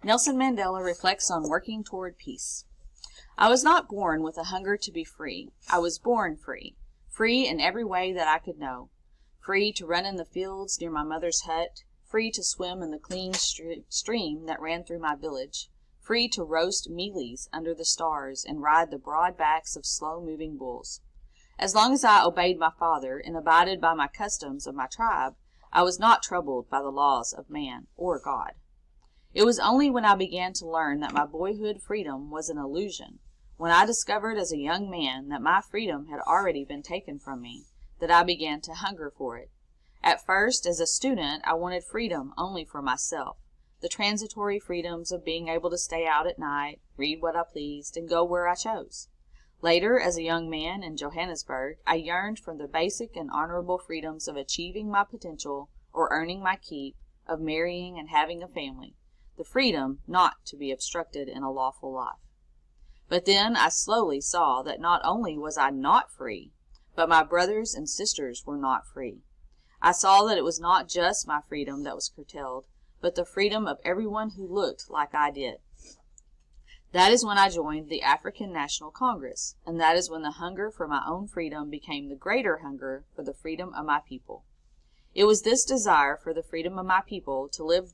Nelson Mandela reflects on working toward peace. I was not born with a hunger to be free. I was born free. Free in every way that I could know. Free to run in the fields near my mother's hut. Free to swim in the clean stream that ran through my village. Free to roast mealies under the stars and ride the broad backs of slow-moving bulls. As long as I obeyed my father and abided by my customs of my tribe, I was not troubled by the laws of man or God. It was only when I began to learn that my boyhood freedom was an illusion, when I discovered as a young man that my freedom had already been taken from me, that I began to hunger for it. At first, as a student, I wanted freedom only for myself, the transitory freedoms of being able to stay out at night, read what I pleased, and go where I chose. Later, as a young man in Johannesburg, I yearned for the basic and honorable freedoms of achieving my potential or earning my keep, of marrying and having a family, the freedom not to be obstructed in a lawful life. But then I slowly saw that not only was I not free, but my brothers and sisters were not free. I saw that it was not just my freedom that was curtailed, but the freedom of everyone who looked like I did. That is when I joined the African National Congress, and that is when the hunger for my own freedom became the greater hunger for the freedom of my people. It was this desire for the freedom of my people to live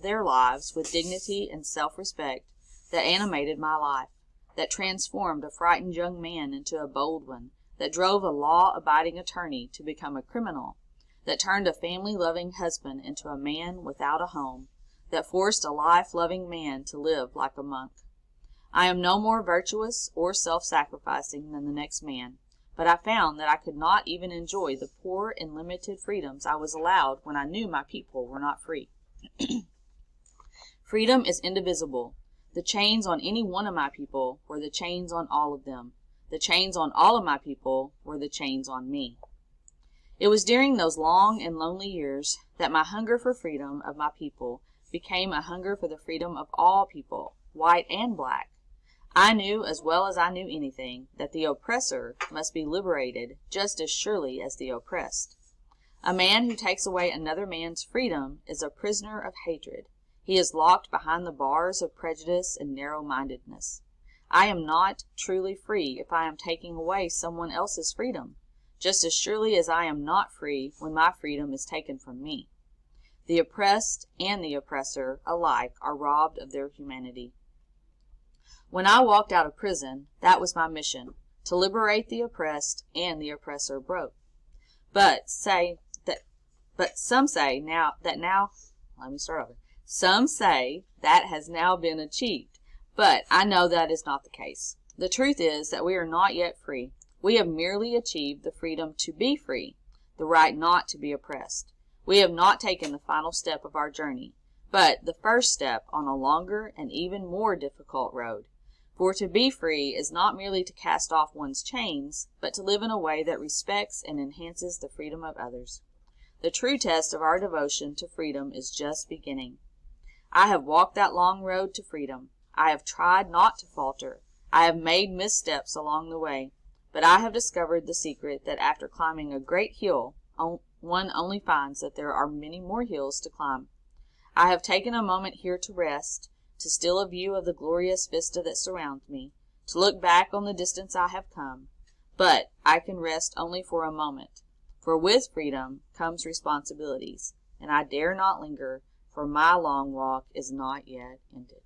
their lives with dignity and self-respect that animated my life, that transformed a frightened young man into a bold one, that drove a law-abiding attorney to become a criminal, that turned a family-loving husband into a man without a home, that forced a life-loving man to live like a monk. I am no more virtuous or self-sacrificing than the next man, but I found that I could not even enjoy the poor and limited freedoms I was allowed when I knew my people were not free. Freedom is indivisible. The chains on any one of my people were the chains on all of them. The chains on all of my people were the chains on me. It was during those long and lonely years that my hunger for freedom of my people became a hunger for the freedom of all people, white and black. I knew as well as I knew anything that the oppressor must be liberated just as surely as the oppressed. A man who takes away another man's freedom is a prisoner of hatred. He is locked behind the bars of prejudice and narrow-mindedness. I am not truly free if I am taking away someone else's freedom, just as surely as I am not free when my freedom is taken from me. The oppressed and the oppressor alike are robbed of their humanity. When I walked out of prison, that was my mission, to liberate the oppressed and the oppressor broke. But some say that has now been achieved, but I know that is not the case. The truth is that we are not yet free. We have merely achieved the freedom to be free, the right not to be oppressed. We have not taken the final step of our journey, but the first step on a longer and even more difficult road. For to be free is not merely to cast off one's chains, but to live in a way that respects and enhances the freedom of others. The true test of our devotion to freedom is just beginning. I have walked that long road to freedom. I have tried not to falter. I have made missteps along the way, but I have discovered the secret that after climbing a great hill, one only finds that there are many more hills to climb. I have taken a moment here to rest, to steal a view of the glorious vista that surrounds me, to look back on the distance I have come. But I can rest only for a moment, for with freedom comes responsibilities, and I dare not linger, for my long walk is not yet ended.